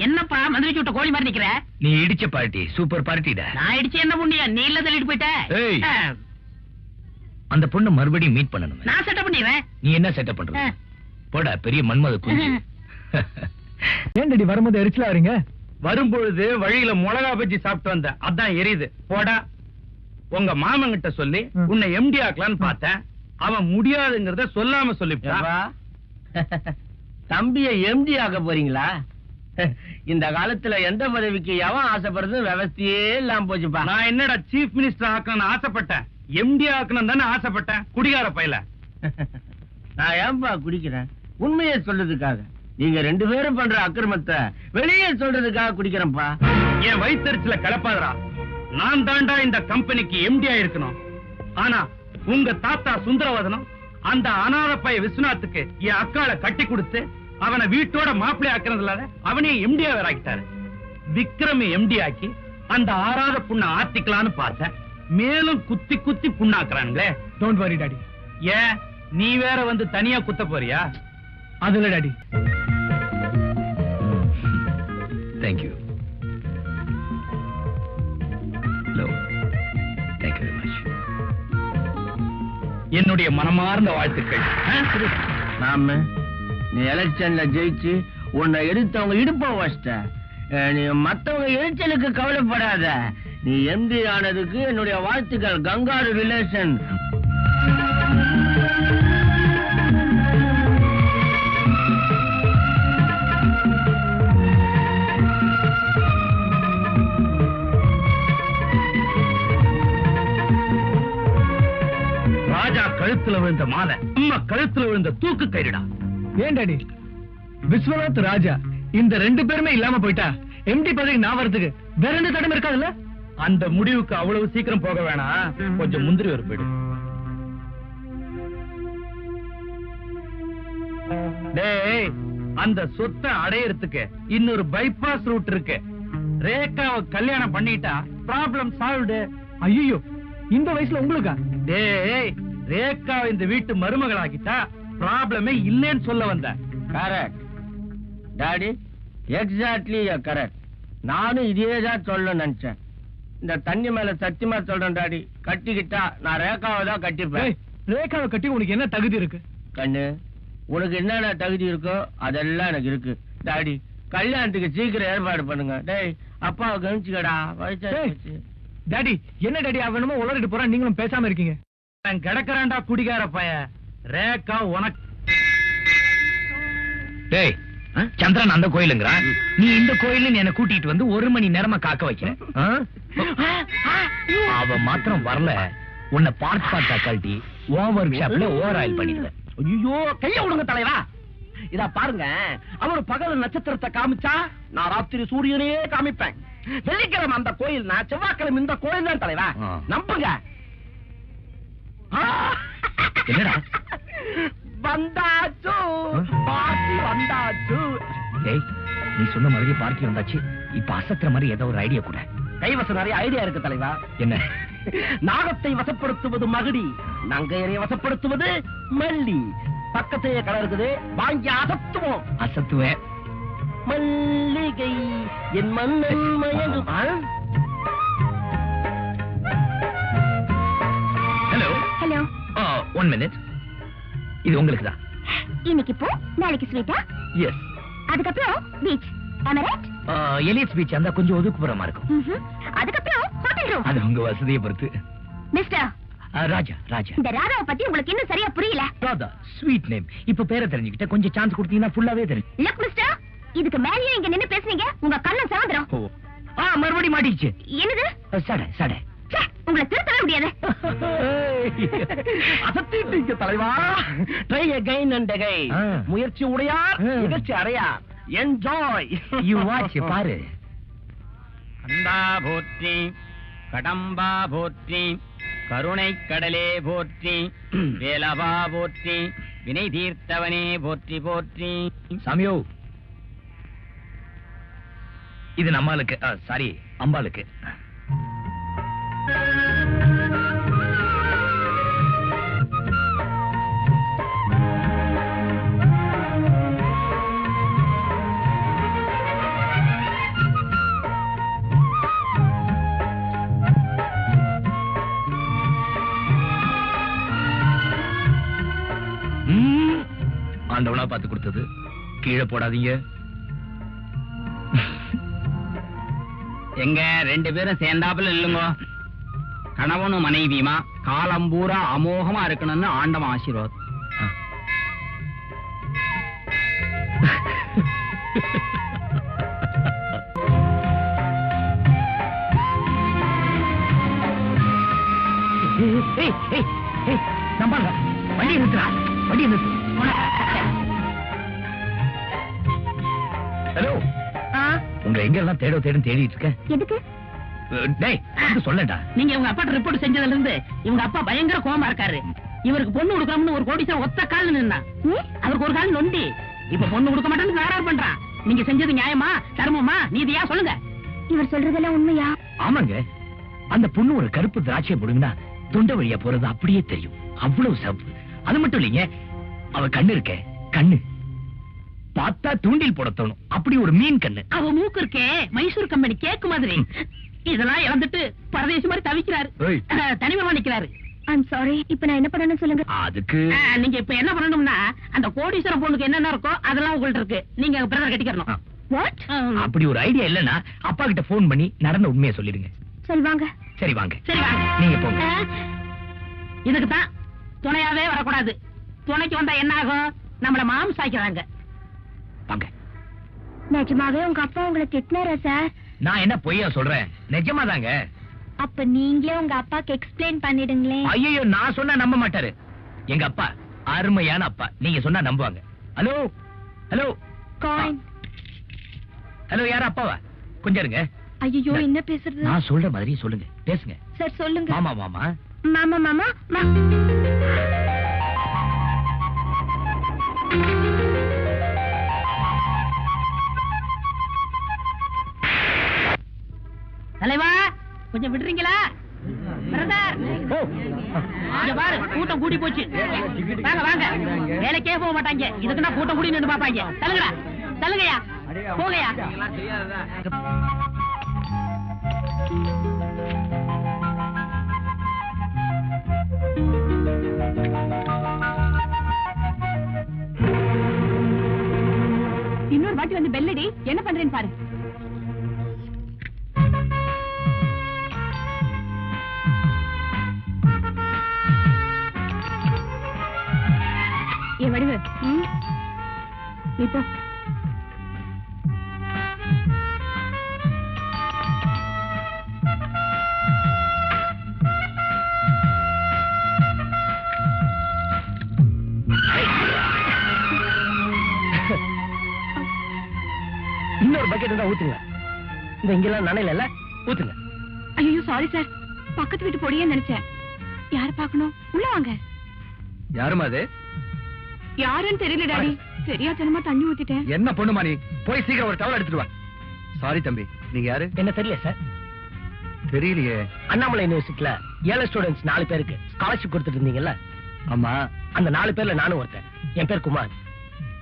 என்னப்பா மந்திரிச்சு விட்ட கோழி மாதிரி நிக்கிற? நீ இடிச்ச பார்ட்டி சூப்பர் பார்ட்டிடா. நான் இடிச்சு என்ன புண்ணியா? நீ இல்ல தள்ளிட்டு போயிட்ட. அந்த பொண்ணு மறுபடியும் மீட் பண்ணணும். நான் செட்டப் பண்ணிடுறேன். நீ என்ன செட்டப் பண்ற? போடா பெரிய மன்மத குஞ்சு. ஏன்டி வரும்போது எரிச்சலா வரீங்க? வரும்பொழுது வழியில மிளகா பஜ்ஜி சாப்பிட்டு வந்த, அதான் எரியுது. போடா. உங்க மாமன் கிட்ட சொல்லி உன்னை எம்டி ஆக்கலான்னு பார்த்தேன். அவன் முடியாதுங்கிறத சொல்லாம சொல்லிவிட்டான். தம்பிய எம்டி ஆக்க போறீங்களா? இந்த காலத்துல எந்த பதவிக்கு எவன் ஆசைப்படுறது விவசாயே இல்லாம போச்சுப்பா. நான் என்னடா சீஃப் மினிஸ்டர் ஆக்கணும்னு ஆசைப்பட்டேன், எம்டி ஆக்கணும் தானே ஆசைப்பட்டேன். குடிகார பையல. நான் ஏன்பா குடிக்கிறேன்? உண்மையை சொல்றதுக்காக. நீங்க 2 பேரும் பண்ற அக்கிரமத்தை வெளியே சொல்றதுக்காக குடிக்கிறேன்ப்பா. என் வயிற்றுல கலப்பாதரா. நான் தாண்டா இந்த கம்பெனிக்கு எம்டி ஆயிருக்கணும். ஆனா உங்க தாத்தா சுந்தரவதனம் அந்த அநாத பைய விஸ்வநாத்துக்கு என் அக்காளை கட்டி கொடுத்து அவனை வீட்டோட மாப்பிள்ளை ஆக்குறதுல அவனே எம்டியா வேற ஆக்கிட்டாரு. விக்ரம எம்டி ஆக்கி அந்த ஆறாத புண்ணை ஆத்திக்கலான்னு பார்த்தேன். மேலும் குத்தி குத்தி புண்ணாக்குறானுங்களே. Don't worry daddy. ஏன் நீ வேற வந்து தனியா குத்த போறியா? அதுல daddy. Thank you. Thank you very much. என்னுடைய மனமார்ந்த வாழ்த்துக்கள். நாம நீ எலெக்ஷன்ல ஜெயிச்சு உன்னை எடுத்தவங்க இடுப்ப வச்சிட்ட. நீ மத்தவங்க எரிச்சலுக்கு கவலைப்படாத. நீ எம்டி ஆனதுக்கு என்னுடைய வாழ்த்துக்கள். Kangaroo relation. ராஜா கழுத்துல விழுந்த மாலை அம்மா கழுத்துல விழுந்த தூக்கு கயிறுடா. ஏன் டாடி? விஸ்வநாத் ராஜா இந்த 2 பேருமே இல்லாம போயிட்டா எம்டி பதவிக்கு நான் வரதுக்கு வேற எந்த தடம் இருக்காதுல்ல? அந்த முடிவுக்கு அவ்வளவு சீக்கிரம் போக வேணாம். கொஞ்சம் முந்திரி ஒரு போயிடு. டேய், அந்த சொத்தை அடையறதுக்கு இன்னொரு பைபாஸ் ரூட் இருக்கு. ரேகாவை கல்யாணம் பண்ணிட்டா ப்ராப்ளம் சால்வ்டு. ஐயோ, இந்த வயசுல உங்களுக்கா? டேய், ரேகாவை இந்த வீட்டு மருமகளாக்கிட்டா ப்ராப்ளமே இல்லைன்னு சொல்ல வந்த. Correct daddy, exactly correct. நானும் இதேதான் சொல்ல நினைச்சேன். இந்த தண்ணி மேல சத்தியமா சொல்றேன் டாடி, கட்டிக்கிட்டா நான் ரேகாவை தான் கட்டிப்பேன். ரேகாவை கட்டி உனக்கு என்ன தகுதி இருக்கு? கண்ணு, உனக்கு என்னென்ன தகுதி இருக்கோ அதெல்லாம் எனக்கு இருக்கு. டாடி, கல்யாணத்துக்கு சீக்கிரம் ஏற்பாடு பண்ணுங்க. டேய், அப்பாவை கவனிச்சுக்கடா. வயசாச்சு. டாடி, என்ன டாடி அவனுமோ உளறிட்டு போறான், நீங்களும் பேசாம இருக்கீங்க. கிடக்குறான்டா குடிகார பைய. ரேகா உனக்கு. டேய், சந்திரன் அந்த கோயிலுங்கிறான். நீ இந்த கோயில என்ன கூட்டிட்டு வந்து 1 மணி நேரமா காக்க வைக்கிறேன். அவ மாத்திரம் வரல, உன்னை பார்ட்டா கழட்டி ஓவர் ஷாப்ல ஓவர் ஆயில் பண்ணிடுவேன். ஐயோ, கைய விடுங்க தலைவா. இத பாருங்க, அவர் பகல் நட்சத்திரத்தை காமிச்சா நான் ராத்திரி சூரியனையே காமிப்பேன். வெள்ளிக்கிழமை அந்த கோயில், நான் செவ்வாய்க்கிழமை இந்த கோயில் தான் தலைவா. நம்புங்க. என்னடா வந்தாச்சு, பார்ட்டி வந்தாச்சு. டேய், நீ சொன்ன மாதிரி பார்ட்டி வந்தாச்சு. இப்ப அசத்துற மாதிரி ஏதோ ஒரு ஐடியா கூட. கைவசம் நிறைய ஐடியா இருக்கு தலைவா. என்ன? நாகத்தை வசப்படுத்துவது மகுடி, நங்கையரை வசப்படுத்துவது மல்லி. பக்கத்தையே கடை இருக்குது, வாங்கி அசத்துவோம். அசத்துவேன். மல்லிகை என் மன்னன் மயங்கும். Hello hello. 1 மினிட். இது உங்களுக்கு தான். இன்னைக்கு போ, நாளைக்கு ஸ்வீட்டா? எஸ். அதுக்கப்புறம் beach. Am I right? Elliot's beach அந்த கொஞ்சம் ஒதுக்குப்புறமா இருக்கும். அதுக்கப்புறம் ஹோட்டல் ரூம். அது உங்க வசதியை பொறுத்து. மிஸ்டர் ராஜா. ராஜா. இந்த ராதாவை பத்தி உங்களுக்கு இன்னும் சரியா புரியல. Radha, sweet name. இப்ப பேரை தெரிஞ்சுக்கிட்ட கொஞ்சம் சான்ஸ் கொடுத்தீங்கன்னா ஃபுல்லாவே தெரியும். லுக் மிஸ்டர், இதுக்கு மேலேயே இங்க நின்னு பேசுனீங்க, உங்க கண்ணம் சாந்திரம். மறுபடியும் மாட்டிச்சு. என்னது? சடை சடை. உங்களை திருத்தவே முடியாது. அசத்திட்டீங்க தலைவா. Try again and again. முயற்சி உடையார் நிகழ்ச்சி அறையார். என்ஜாய். யூ வாட்ச் பாரு. கண்டா போற்றி, கடம்பா போற்றி, கருணை கடலே போற்றி, வேலவா போற்றி, வினை தீர்த்தவனே போற்றி போற்றி. சாமியோ, இது நம்மளுக்கு, சாரி அம்பாளுக்கு. ஆண்டவனா பார்த்து கொடுத்தது. கீழே போடாதீங்க. எங்க 2 பேரும் சேர்ந்தாப்புல இல்லுங்க. கணவனும் மனைவியுமா காலம் பூரா அமோகமா இருக்கணும்னு ஆண்டவன் ஆசீர்வாதம். வண்டி நிறுத்துறா, வண்டி நிறுத்து. ஹலோ, உங்களை எங்க எல்லாம் தேடும் தேடிட்டு இருக்கேன். எதுக்கு? டேய், சொல்லடா. நீங்க உங்க அப்பா ரிப்போர்ட் செஞ்சதுல இருந்து இவங்க அப்பா பயங்கர கோவமா இருக்காரு. இவருக்கு பொண்ணு கொடுக்கணும்னு ஒரு கோடீஸ்வரன் ஒத்த கால் நின்னா. அவருக்கு ஒரு கால் நொண்டி. இப்ப பொண்ணு கொடுக்க மாட்டேன்னு வேறார் பண்றான். நீங்க செஞ்சது நியாயமா, தர்மமா, நீதியா சொல்லுங்க. இவர் சொல்றதெல்லாம் உண்மையா? ஆமாங்க, அந்த பொண்ணு ஒரு கருப்பு திராட்சை போடுங்கன்னா தொண்டை வழியா போறது அப்படியே தெரியும். அவ்வளவு சிவப்பு. அது மட்டும் இல்லைங்க, அவ கண்ணு இருக்க, கண்ணு பார்த்தா தூண்டில் போட தோணும். அப்படி ஒரு மீன் கண்ணு. அவ மூக்கு இருக்கே மைசூர் கம்பெனி கேக்கு மாதிரி. இதெல்லாம் இழந்துட்டு பரதேசி மாதிரி தவிக்கிறாரு. தனிமையா நிக்கிறாரு. I'm sorry. இப்ப நான் என்ன பண்ணணும் சொல்லுங்க. அதுக்கு நீங்க இப்ப என்ன பண்ணணும்னா, அந்த கோடீஸ்வரன் பொண்ணுக்கு என்னென்ன இருக்கோ அதெல்லாம் உங்கள்ட்ட இருக்கு. நீங்க பிரதர் கட்டிக்கணும். வாட்? அப்படி ஒரு ஐடியா இல்லன்னா அப்பா கிட்ட போன் பண்ணி நடந்த உண்மையை சொல்லிடுங்க. சரி வாங்க. சரி வாங்க. சரி வாங்க. நீங்க போங்க. இதுக்கு தான் துணையாவே வரக்கூடாது. துணைக்கு வந்தா என்ன ஆகும்? நம்மள மாம் சாய்க்கிறாங்க. வாங்க. நிஜமாவே உங்க அப்பா உங்களை திட்டினாரா சார்? நான் என்ன பொய்யா சொல்றேன்? நிஜமாதாங்க. அப்ப நீங்களே உங்க அப்பாக்கு எக்ஸ்பிளைன் பண்ணிடுங்களேன். ஐயோ, நான் சொன்னா நம்ப மாட்டாரு. எங்க அப்பா அருமையான அப்பா. நீங்க சொன்னா நம்புவாங்க. Hello hello coin. ஹலோ, யார அப்பாவா? கொஞ்சம் இருங்க. ஐயோ, என்ன பேசுறது? நான் சொல்ற மாதிரி சொல்லுங்க, பேசுங்க. சார் சொல்லுங்க. மாமா மாமா மாமா மாமா. தலைவா, கொஞ்சம் விடுறீங்களா? பிரதர், இங்க பாரு, கூட்டம் கூடி போச்சு. வாங்க வாங்க. வேலைக்கே போக மாட்டாங்க. இதுக்குன்னா கூட்டம் கூடி நின்று பாப்பாங்க. தள்ளுங்கடா, தள்ளுங்கயா, போகையா. இன்னொரு வாட்டி வந்து பெல்லடி என்ன பண்றேன்னு பாரு. என் வடிவு இப்போ இன்னொரு பக்கெட் இருந்தா ஊத்துங்க. இந்த இங்கெல்லாம் நனையில ஊத்துங்க. ஐயோ சாரி சார், பக்கத்து வீட்டு பொடியே நினைச்சேன். யார பாக்கணும்? உள்ள வாங்க. யாருமா அது? யாருன்னு தெரியல டாடி. தெரியாதனமா தண்ணி ஊத்திட்டேன். என்ன பொண்ணுமா நீ? போய் சீக்கிரம் ஒரு டவல் எடுத்துட்டு வா. சாரி தம்பி, நீங்க யாரு? என்ன தெரியல சார். தெரியலையே. அண்ணாமலை யூனிவர்சிட்டில ஏழை ஸ்டூடெண்ட்ஸ் 4 பேருக்கு ஸ்காலர்ஷிப் கொடுத்துட்டு இருந்தீங்கல்ல? ஆமா. அந்த 4 பேர்ல நானும் ஒருத்தன். என் பேர் குமார்.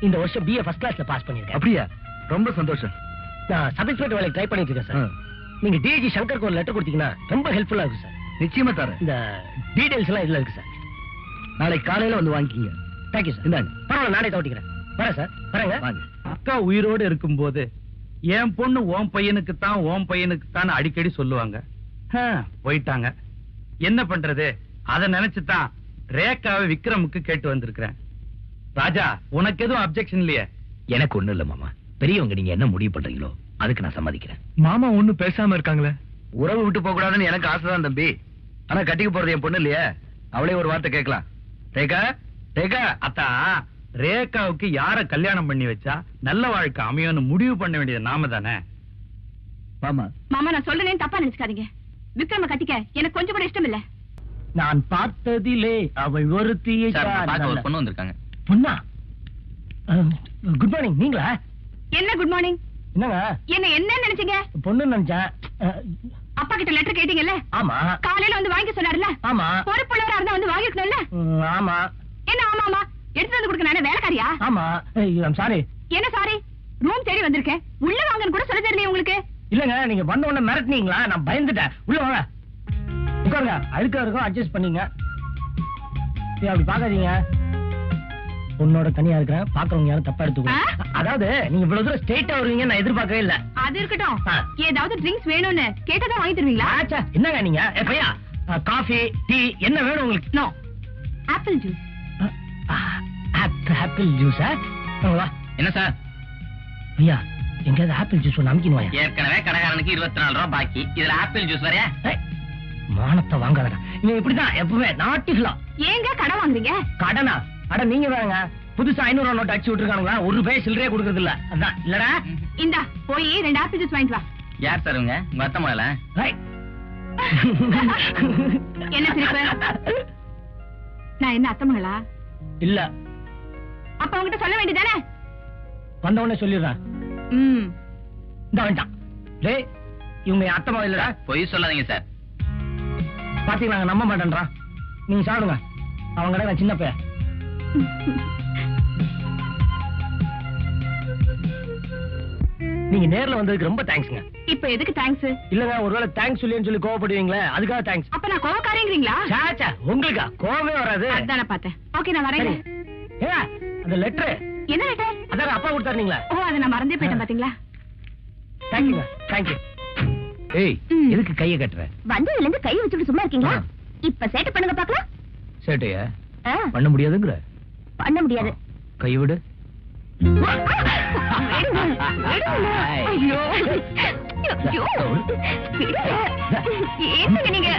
இந்த வருஷம் BA ஃபர்ஸ்ட் கிளாஸ்ல பாஸ் பண்ணிருக்கேன். அப்படியா? ரொம்ப சந்தோஷம். நான் சப் இன்ஸ்பெக்டர் வேலைக்கு ட்ரை பண்ணிட்டு இருக்கேன் சார். நீங்க DG சங்கருக்கு ஒரு லெட்டர் கொடுத்தீங்கன்னா ரொம்ப ஹெல்ப்ஃபுல்லா இருக்கும் சார். நிச்சயமா தரேன். இந்த டீடைல்ஸ் எல்லாம் இதுல இருக்கு சார். நாளைக்கு காலையில வந்து வாங்கிக்கிங்க. Thank you sir. இந்தாங்க. பரவாயில்ல, நானே தவிக்கிறேன். வரேன் சார். வரேங்க. வாங்க. அக்கா உயிரோடு இருக்கும்போது என் பொண்ணு ஓம் பையனுக்கு தான், ஓம் பையனுக்கு தான் அடிக்கடி சொல்லுவாங்க. போயிட்டாங்க. என்ன பண்றது? அத நினைச்சுதான் ரேகாவை விக்ரமுக்கு கேட்டு வந்திருக்கிறேன். ராஜா, உனக்கு எதுவும் அப்செக்ஷன் இல்லையே? எனக்கு ஒண்ணு இல்ல மாமா. பெரியவங்க நீங்க என்ன முடிவு பண்றீங்களோ அதுக்கு நான் சம்மதிக்கிறேன். மாமா ஒண்ணும் பேசாம இருக்காங்களே. உறவு விட்டு போக கூடாதுன்னு எனக்கு ஆசைதான் தம்பி. ஆனா கட்டிக்க போறது என் பொண்ணு இல்லையே. அவளே ஒரு வார்த்தை கேட்கலாம். ரேகா, ரேகா. அத்தா, ரேகாவுக்கு யார கல்யாணம் பண்ணி வச்சா நல்ல வாழ்க்கை அமையும்னு முடிவு பண்ண வேண்டியது நாம தானே. மாமா, மாமா, நான் சொல்றேன்னு தப்பா நினைச்சுக்காதீங்க. விக்ரம கட்டிக்க எனக்கு கொஞ்சம் கூட இஷ்டம் இல்ல. நான் பார்த்ததிலே அவள் ஒருத்தியை பொண்ணு வந்திருக்காங்க. பொண்ணா? Good morning. நீங்களா? என்ன குட் மார்னிங்? என்னங்க என்ன நினைச்சீங்க? பொண்ணு நினைச்சேன். அப்பா கிட்ட லெட்டர் கேட்டீங்கல்ல? ஆமா. காலையில வந்து வாங்கி சொன்னாருல்ல? ஆமா. பொறுப்புள்ளவரா இருந்தா வந்து வாங்கிக்கணும்ல? ஆமா. என்ன ஆமா ஆமா? எடுத்து வந்து கொடுக்க நானே வேலைக்காரியா? ஆமா. சாரி. என்ன சாரி? ரூம் தேடி வந்திருக்கேன். உள்ள வாங்கன்னு கூட சொல்ல தெரியல உங்களுக்கு. இல்லங்க, நீங்க வந்த உடனே மிரட்டினீங்களா? நான் பயந்துட்டேன். உள்ள வாங்க, உட்காருங்க. அழுக்கா இருக்கும், அட்ஜஸ்ட் பண்ணீங்க. அப்படி பாக்காதீங்க. பொண்ணோட தனியா இருக்கிறேன், பாக்குறவங்க யாரும் தப்பா எடுத்துக்கோ. அதாவது நீங்க இவ்வளவு தூரம் ஸ்ட்ரெயிட்டா வருவீங்க நான் எதிர்பார்க்கவே இல்ல. அது இருக்கட்டும், ஏதாவது ட்ரிங்க்ஸ் வேணும்னு கேட்டதான் வாங்கி தருவீங்களா? ஆச்சா, என்னங்க நீங்க? பையா, காஃபி டீ என்ன வேணும் உங்களுக்கு? No, apple juice. ஆப்பிள் ஜூஸா? என்ன சார்? ஐயா, எங்கயாவது ஆப்பிள் ஜூஸ் ஒன்று அமுக்கின்னு வாயா. ஏற்கனவே கடைக்காரனுக்கு 24 ரூபாய் பாக்கி, இதுல ஆப்பிள் ஜூஸ் வரையா? மானத்தை வாங்காதடா, நீங்க இப்படிதான் எப்பவுமே நாட்டிக்கலாம். ஏங்க கடை வாங்குறீங்க? கடனா? அட நீங்க வேறங்க, புதுசா 500 ரூபாய் நோட்டு அடிச்சு விட்டுருக்கானுங்களா, ஒரு ரூபாய் சில்லறையே கொடுக்கறது இல்ல. அதான் இல்லடா. இந்தா போய் 2 ஆப்பிள் ஜூஸ் வாங்கிட்டு வா. யார் சார் உங்க அத்தை முதல்ல? என்ன சிரிப்பு? நான் என்ன அத்தை மகளா? இல்ல. அப்ப உங்ககிட்ட சொல்ல வேண்டியதானே? வந்த உடனே சொல்லிடுறேன். இந்த வேண்டாம். டேய், இவங்க என் அத்தை மகள் இல்லடா. பொய் சொல்லாதீங்க சார். பாத்தீங்களா, நம்ப மாட்டேன்றான். நீங்க சாப்பிடுங்க, அவங்க நான் சின்ன பையன். நீங்க நேர்ல வந்ததுக்கு ரொம்ப தேங்க்ஸ்ங்க. இப்ப எதுக்கு தேங்க்ஸ்? இல்லங்க, ஒருவேளை தேங்க்ஸ் சொல்லி கோவப்படுவீங்களே, அதுக்காக தேங்க்ஸ். அப்ப நான் கோவக்காரங்கிறீங்களா? சாச்சா, உங்களுக்கா கோவமே வராது. அதான பார்த்தேன். ஓகே, நான் வரேன். ஏங்க, அந்த லெட்டர் என்ன லெட்டர்? அதான் அப்பா கொடுத்தாருங்களா? ஓ, அதை நான் மறந்தே போயிட்டேன் பாத்தீங்களா? தேங்க்யூங்க, தேங்க்யூ. ஏய், எதுக்கு கையை கட்டுற? வந்ததுல இருந்து கை வச்சுட்டு சும்மா இருக்கீங்களா? இப்ப சேட்டை பண்ணுங்க பாக்கலாம். சேட்டையா பண்ண முடியாதுங்கற? பண்ண முடியாது. கை விடு. ஐயோ, ஐயோ, என்னங்க நீங்க?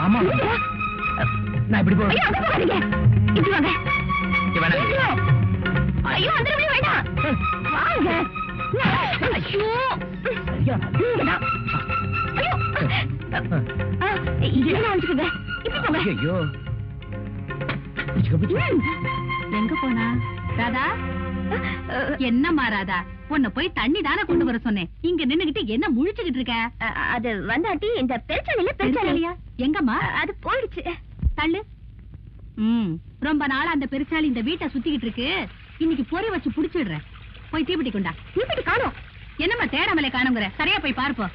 ஆமா, நான் இப்படி போறேன். ஐயோ, அங்க போகாதீங்க, இப்படி வாங்க. ஐயோ, அந்த வேண்டாம், வாங்க. ஐயோ, இங்கதான். ஐயோ, இதெல்லாம் அனுப்பிச்சுக்கங்க, இப்படி போங்க. ஐயோ, எங்க போனா? ராதா, என்னம்மா ராதா, உன்னை போய் தண்ணி தானே கொண்டு வர சொன்னேன், இங்க நின்னுகிட்டு என்ன முழிச்சுக்கிட்டு இருக்க? அது வந்தாட்டி இந்த பெருச்சாலில பெருச்சாலியா? எங்கம்மா? அது போயிடுச்சு. தள்ளு. ரொம்ப நாளா அந்த பெருச்சாலி இந்த வீட்டை சுத்திக்கிட்டு இருக்கு, இன்னைக்கு பொறி வச்சு புடிச்சிடுறேன். போய் தீப்பெட்டி கொண்டா. தீப்பெட்டி காணோம். என்னம்மா தேடாமலே காணுங்கிற? சரியா போய் பார்ப்போம்.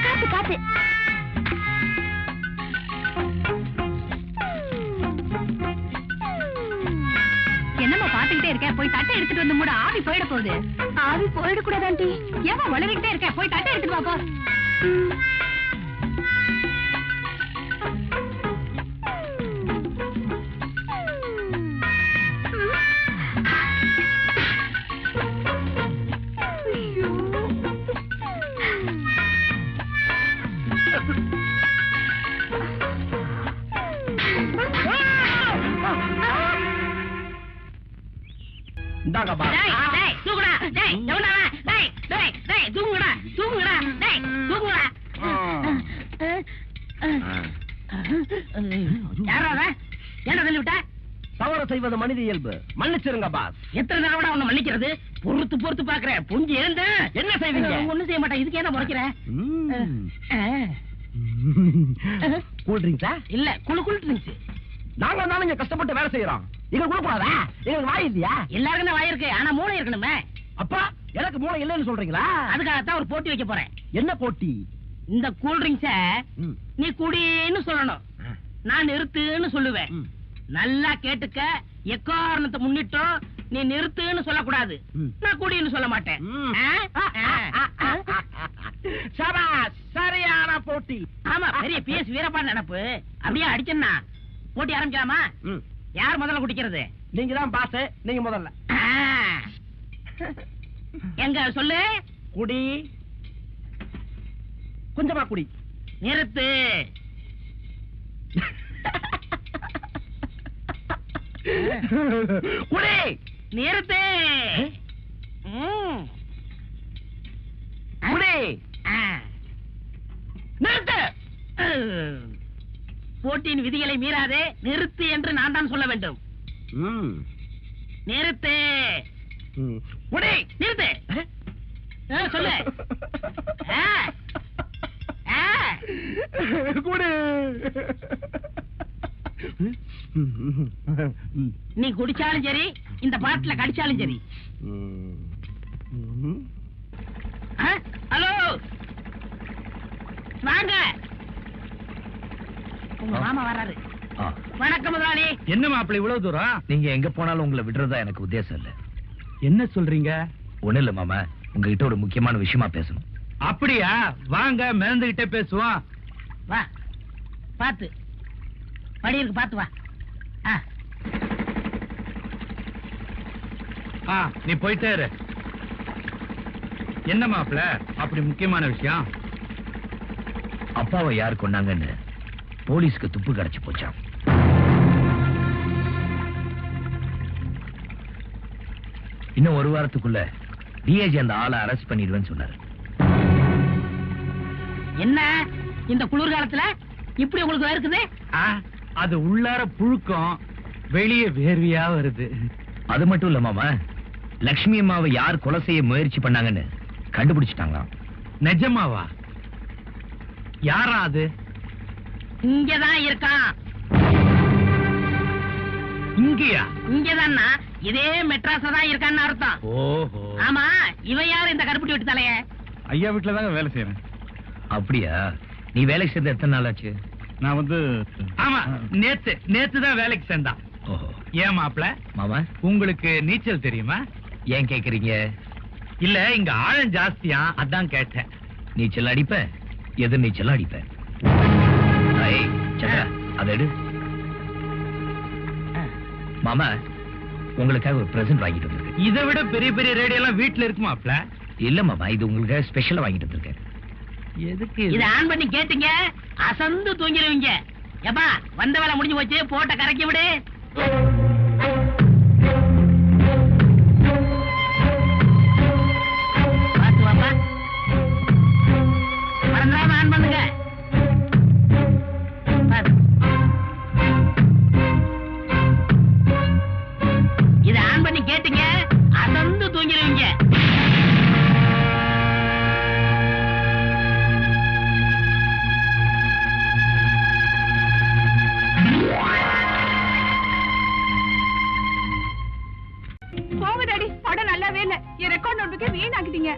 காத்து காத்து. என்னம்மா பாத்துக்கிட்டே இருக்க? போய் தட்டை எடுத்துட்டு வந்து மூட, ஆவி போயிட போகுது. ஆவி போயிடக்கூடாது ஆண்டி. ஏமா வளரிக்கிட்டே இருக்க? போய் தட்டை எடுத்துட்டு வா போ. இந்தாங்க பா. டேய், தூக்குடா. டேய், எவனா? டேய், டேய், டேய், தூங்குடா. தூங்குடா. டேய், தூங்குடா. யாரா அவன்? ஏன்டா தள்ளி விட்ட? தவறு செய்வது மனித இயல்பு, மன்னிச்சிருங்க பாஸ். எத்தனை தடவை உன்னை மன்னிக்கிறது? பொறுத்து பொறுத்து பாக்குறேன். புரிஞ்சு எழுந்து என்ன செய்வீங்க? ஒண்ணும் செய்ய மாட்டேன். இதுக்கு என்ன முறைக்கிற? கூல் ட்ரிங்க்ஸா? இல்ல, குளு குளு இருந்துச்சு. நாங்க வந்தாலும் இங்க கஷ்டப்பட்டு வேலை செய்யறோம், எங்க கூடாதா? எங்களுக்கு வாய் இல்லையா? எல்லாருக்கும் தான் வாய் இருக்கு, ஆனா மூளை இருக்கணுமே. அப்பா, எனக்கு மூளை இல்லைன்னு சொல்றீங்களா? அதுக்காகத்தான் ஒரு போட்டி வைக்க போறேன். என்ன போட்டி? இந்த கூல் ட்ரிங்க்ஸ நீ குடின்னு சொல்லணும், நான் நிறுத்துன்னு சொல்லுவேன். நல்லா கேட்டுக்க, எக்காரணத்தை முன்னிட்டும் நீ நிறுத்துன்னு சொல்லக்கூடாது, நான் குடின்னு சொல்ல மாட்டேன். சபாஸ், சரியான போட்டி. ஆமா, பெரிய PS வீரப்பாண்டி நினைப்பு. அப்படியே அடிச்சா போட்டி ஆரம்பிக்கலாமா? யார் முதல்ல குடிக்கிறது? நீங்க தான் பாஸ், நீங்க முதல்ல. எங்க சொல்லு. குடி, கொஞ்சமா குடி. நிறுத்து. குடி, நிறுத்து. குடி, நிறுத்து. போட்டியின் விதிகளை மீறாதே, நிறுத்து என்று நான் தான் சொல்ல வேண்டும். நிறுத்து. குடி, நிறுத்து. சொல்லு. குடி. நீ குடிச்சாலும் சரி இந்த பாட்டில கடிச்சாலும் சரி. ஹலோ வாங்க, உங்க மாமா வராரு. வணக்கம் முதலாளி. என்ன மாப்பிள்ளை இவ்வளவு தூரம்? நீங்க எங்க போனாலும் உங்களை விடுறதா எனக்கு உத்தேசம் இல்ல. என்ன சொல்றீங்க? ஒண்ணு இல்ல மாமா, உங்ககிட்ட ஒரு முக்கியமான விஷயமா பேசணும். அப்படியா? வாங்க மேந்துகிட்டே பேசுவோம். வா, பாத்து படி இருக்கு, பாத்து வா. நீ போயிட்டே இரு. என்ன மாப்பிள்ள அப்படி முக்கியமான விஷயம்? அப்பாவை யார் கொண்டாங்கன்னு போலீஸ்க்கு துப்பு கிடைச்சு போச்சாம். இன்னும் ஒரு வாரத்துக்குள்ள டிஐஜி அந்த ஆளை அரெஸ்ட் பண்ணிடுவேன்னு சொன்னாரு. என்ன இந்த குளிர்காலத்துல இப்படி உங்களுக்கு இருக்குது? அது உள்ளார புழுக்கம், வெளியே வேர்வையா வருது. அது மட்டும் இல்ல மாமா, லட்சுமி அம்மாவை யார் கொலை செய்ய முயற்சி பண்ணாங்கன்னு கண்டுபிடிச்சிட்டாங்களாம். நிஜமாவா? யாரா அது? இங்கதான் இருக்கான். இங்கயா? இங்கதான்னா இதே மெட்ராஸ்ல தான் இருக்கான்னு அர்த்தம். ஓஹோ. ஆமா, இவன் யாரு இந்த கருப்பட்டி விட்டு தலைய? ஐயா வீட்டுல தாங்க வேலை செய்யறேன். அப்படியா? நீ வேலைக்கு சேர்ந்து எத்தனை நாள் ஆச்சு? நான் வந்து ஆமா நேத்து தான் வேலைக்கு சேர்ந்தான். ஓஹோ. ஏன் மாப்பிள்ள மாமா, உங்களுக்கு நீச்சல் தெரியுமா? ஏன் கேக்குறீங்க? இல்ல இங்க ஆழம் ஜாஸ்தியா, அதான் கேட்டேன். நீச்சல் அடிப்ப, எதிர் நீச்சல் அடிப்ப. அதை எடு. மாமா, உங்களுக்காக ஒரு பிரசன்ட் வாங்கிட்டு வந்திருக்கேன். இதை விட பெரிய பெரிய ரேடியோ எல்லாம் வீட்டுல இருக்குமாப்ல? இல்ல மாமா, இது உங்களுக்காக ஸ்பெஷலா வாங்கிட்டு வந்திருக்கேன். எதுக்கு இத ஆன் பண்ணி கேட்டீங்க, அசந்து தூங்கிடுவீங்க. எப்பா, வந்த வேலை முடிஞ்சு போச்சு, போட்ட கரைக்கி விடு. பாத்து வாப்பா, மறந்துடாம ஆன் பண்ணுங்க. இத ஆன் பண்ணி கேட்டீங்க, அசந்து தூங்கிடுவீங்க.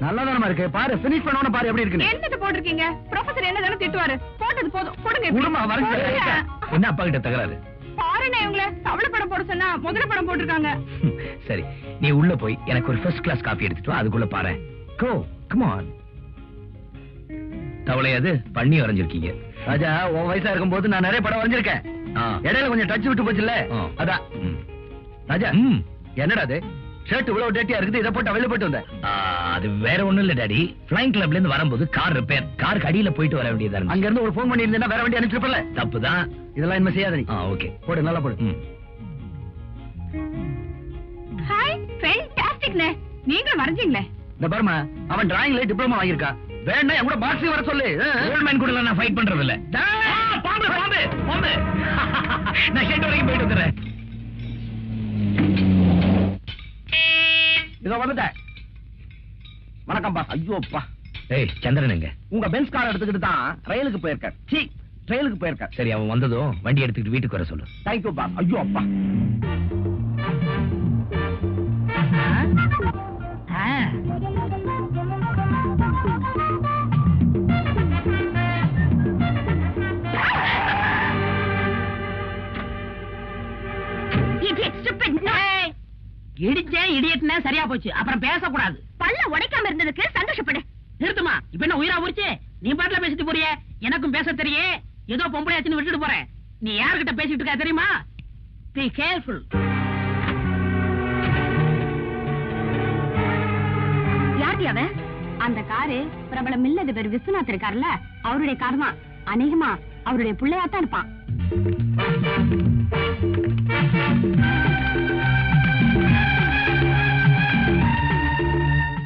நல்லாதானமா இருக்கு, பாரு பினிஷ் பண்ணவன பாரு எப்படி இருக்கு. என்னது போட்டிருக்கீங்க? ப்ரொஃபசர் என்னதானே திட்டுவாரு. போட்டது போதும், கொடுங்க. குடும்பம் என்ன அப்பா கிட்ட தகராறு? பாருங்க, இவங்கள தவளை படம் போட சொன்னா முதல்ல படம் போட்டிருக்காங்க. சரி, நீ உள்ள போய் எனக்கு ஒரு ஃபர்ஸ்ட் கிளாஸ் காபி எடுத்துட்டு வா, அதுக்குள்ள பாரு. கோ கம் ஆன். தவளையாது பண்ணி வரைஞ்சிருக்கீங்க. ராஜா, உன் வயசா இருக்கும்போது நான் நிறைய படம் வரைஞ்சிருக்கேன். இடையில கொஞ்சம் டச் விட்டு போச்சுல்ல, அதான். ராஜா, என்னடா அது ஷர்ட் இவ்வளவு டேட்டியா இருக்குது, இதை போட்டு வெளில போயிட்டு வந்தேன். அது வேற ஒண்ணும் இல்ல டாடி, ஃபிளைங் கிளப்ல இருந்து வரும்போது கார் ரிப்பேர், காருக்கு அடியில போயிட்டு வர வேண்டியதா இருக்கு. அங்க இருந்து ஒரு போன் பண்ணி இருந்தா வேற வண்டி அனுப்பிச்சிருப்பல. தப்புதான், இதெல்லாம் என்ன செய்யாத நீ. ஓகே, போடு, நல்லா போடு. ஹாய், ஃபேண்டாஸ்டிக்னே. நீங்களும் வரைஞ்சீங்களே. இந்த பாருமா, அவன் டிராயிங்ல டிப்ளமா வாங்கியிருக்கா. வேணா என் கூட பாக்ஸிங் வர சொல்லு. ஓல்ட்மேன் கூட நான் ஃபைட் பண்றது இல்ல. பாம்பு பாம்பு பாம்பு. நான் ஷெட் வரைக்கும் போயிட்டு வந்துறேன். இதோ வந்துட்டேன். வணக்கம்பா. ஐயோப்பா. ஏய் சந்திரன் எங்க? உங்க பென்ஸ் கார் எடுத்துக்கிட்டு தான் ரயிலுக்கு போயிருக்கார். சி, ட்ரெயிலுக்கு போயிருக்கார். சரி, அவன் வந்ததும் வண்டி எடுத்துக்கிட்டு வீட்டுக்கு வர சொல்லு. தேங்க்யூ பா. ஐயோ அப்பா. இடிச்சேன் இடியட்னா சரியா போச்சு, அப்புறம் பேசக்கூடாது. பல்ல உடைக்காம இருந்ததுக்கு சந்தோஷப்படு. நிறுத்துமா, இப்ப என்ன உயிரா போச்சு? நீ பாட்டுல பேசிட்டு போறியே, எனக்கும் பேச தெரியே. ஏதோ பொம்பளையாச்சுன்னு விட்டுட்டு போறேன். நீ யாருகிட்ட பேசிட்டு இருக்க தெரியுமா? Be careful. யார்டி அவன்? அந்த காரு பிரபல மில்லதிபர் விஸ்வநாத் இருக்காருல்ல, அவருடைய கார் தான். அநேகமா அவருடைய பிள்ளையாத்தான் இருப்பான்.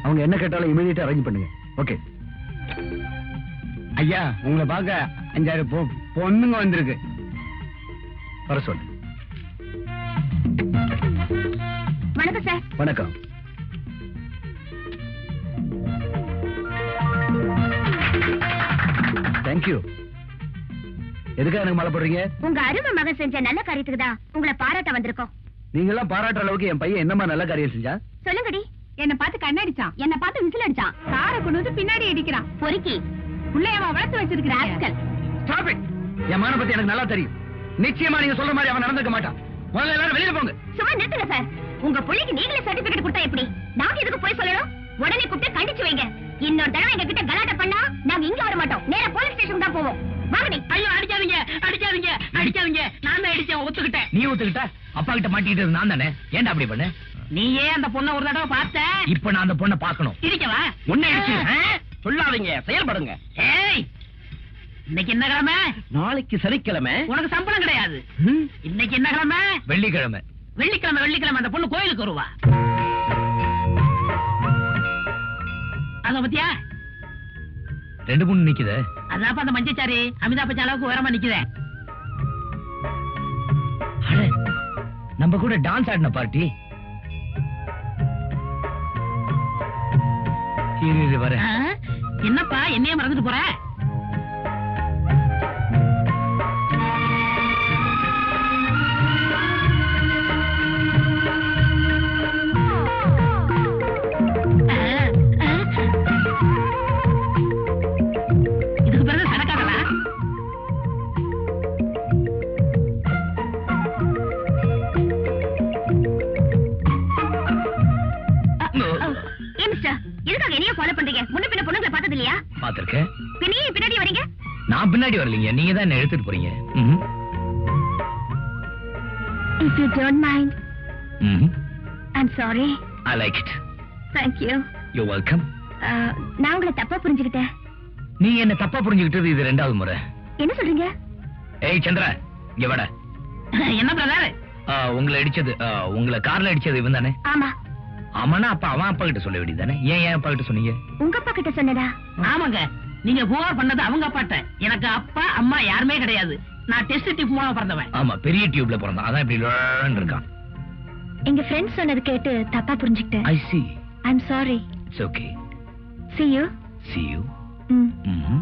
அவங்க என்ன கேட்டாலும் இமீடியட்டா அரேஞ்ச் பண்ணுங்க. ஓகே ஐயா, உங்களை பார்க்க 5-6 பொண்ணுங்க வந்திருக்கு. வர சொல்லு. வணக்கம் சார். வணக்கம். தேங்க்யூ. எதுக்காக எனக்கு மாலை போடுறீங்க? உங்க அருமை மகன் செஞ்ச நல்ல காரியத்துக்கு தான் உங்களை பாராட்ட வந்திருக்கோம். நீங்க எல்லாம் பாராட்டுற அளவுக்கு என் பையன் என்னமா நல்ல காரியம் செஞ்சா? சொல்லுங்கடி. என்ன பார்த்து கண்ணடிச்சான், என்ன பார்த்து விசில் அடிச்சான், காரை கொண்டு வந்து பின்னாடி அடிக்கிறான், பொறுக்கி புள்ளையவா வளர்த்து வச்சிருக்கிறான். Stop it. என் மகனை பத்தி எனக்கு நல்லா தெரியும். நிச்சயமா நீங்க சொல்ற மாதிரி அவன் நடந்துக்க மாட்டான். முதல்ல எல்லாரும் வெளியில போங்க. சும்மா நிறுத்துங்க சார். உங்க புள்ளைக்கு நீங்களே சர்டிபிகேட் கொடுத்தா எப்படி? நாங்க எதுக்கு போய் சொல்லணும்? உடனே கூப்பிட்டு கண்டிச்சு வைங்க. இன்னொரு தடவை எங்க கிட்ட கலாட்டா பண்ணா நாங்க இங்க வர மாட்டோம், நேரா போலீஸ் ஸ்டேஷன் தான் போவோம். வாங்கடி. ஐயோ அடிக்காதீங்க அடிக்காதீங்க அடிக்காதீங்க. நான் தான் அடிச்சேன், ஒத்துக்கிட்டேன். நீ ஒத்துக்கிட்ட? அப்பா கிட்ட மாட்டிக்கிட்டது நான் தானே. ஏன்டா அப்படி பண்ண? நீயே அந்த பொண்ணை ஒரு தடவை பார்த்த. இப்ப நான் அந்த பொண்ணை பார்க்கணும். இருக்கவா உன்னை அடிச்சு சொல்லாதீங்க, செயல்படுங்க. ஏய், இன்னைக்கு என்ன கிழமை? நாளைக்கு சனிக்கிழமை. உனக்கு சம்பளம் கிடையாது. இன்னைக்கு என்ன கிழமை? வெள்ளிக்கிழமை. வெள்ளிக்கிழமை வெள்ளிக்கிழமை அந்த பொண்ணு கோயிலுக்கு வருவா. அத பத்தியா? 2 நிக்குதே. அதான் அந்த மஞ்சச்சாரி அமிதாப் பச்சன் அளவுக்கு உயரமா நிக்குதே. நம்ம கூட டான்ஸ் ஆடின பார்ட்டி. இரு வர. என்னப்பா என்னைய மறந்துட்டு போற? இதுக்கு பிறகு சரக்காரலா? எதுக்காக என்னைய ஃபாலோ பண்றீங்க? முன்ன பின்ன பொண்ணுங்களை பார்த்தது இல்லையா? பாத்திருக்கேன். பின்னாடி வரீங்க. நான் பின்னாடி வரலீங்க, நீங்க தான் என்ன எடுத்துட்டு போறீங்க. If you don't mind, I'm sorry. I like it. Thank you. You're welcome. நான் உங்களை தப்பா புரிஞ்சுக்கிட்டேன். நீ என்ன தப்பா புரிஞ்சுக்கிட்டது இது 2வது முறை. என்ன சொல்றீங்க? ஏய் சந்திரா, இங்க வாடா. என்ன பிரதர்? உங்களை அடிச்சது, உங்களை கார்ல அடிச்சது இவன் தானே? ஆமா. ஆமாண்ணா, அப்ப அவன் அப்பா கிட்ட சொல்ல வேண்டியதானே? ஏன் அப்பா கிட்ட சொன்னீங்க? உங்க அப்பா கிட்ட சொன்னதா? ஆமாங்க, நீங்க புகார் பண்ணது அவங்க அப்பாட்ட. எனக்கு அப்பா அம்மா யாருமே கிடையாது. நான் டெஸ்ட் டியூப் மூலமா பிறந்தவன். ஆமா, பெரிய டியூப்ல பிறந்தான். அதான் இப்படி லோன்னு இருக்கான். எங்க ஃப்ரெண்ட்ஸ் சொன்னது கேட்டு தப்பா புரிஞ்சுக்கிட்டேன். I see. I'm sorry. It's okay. See you. See you. Mm.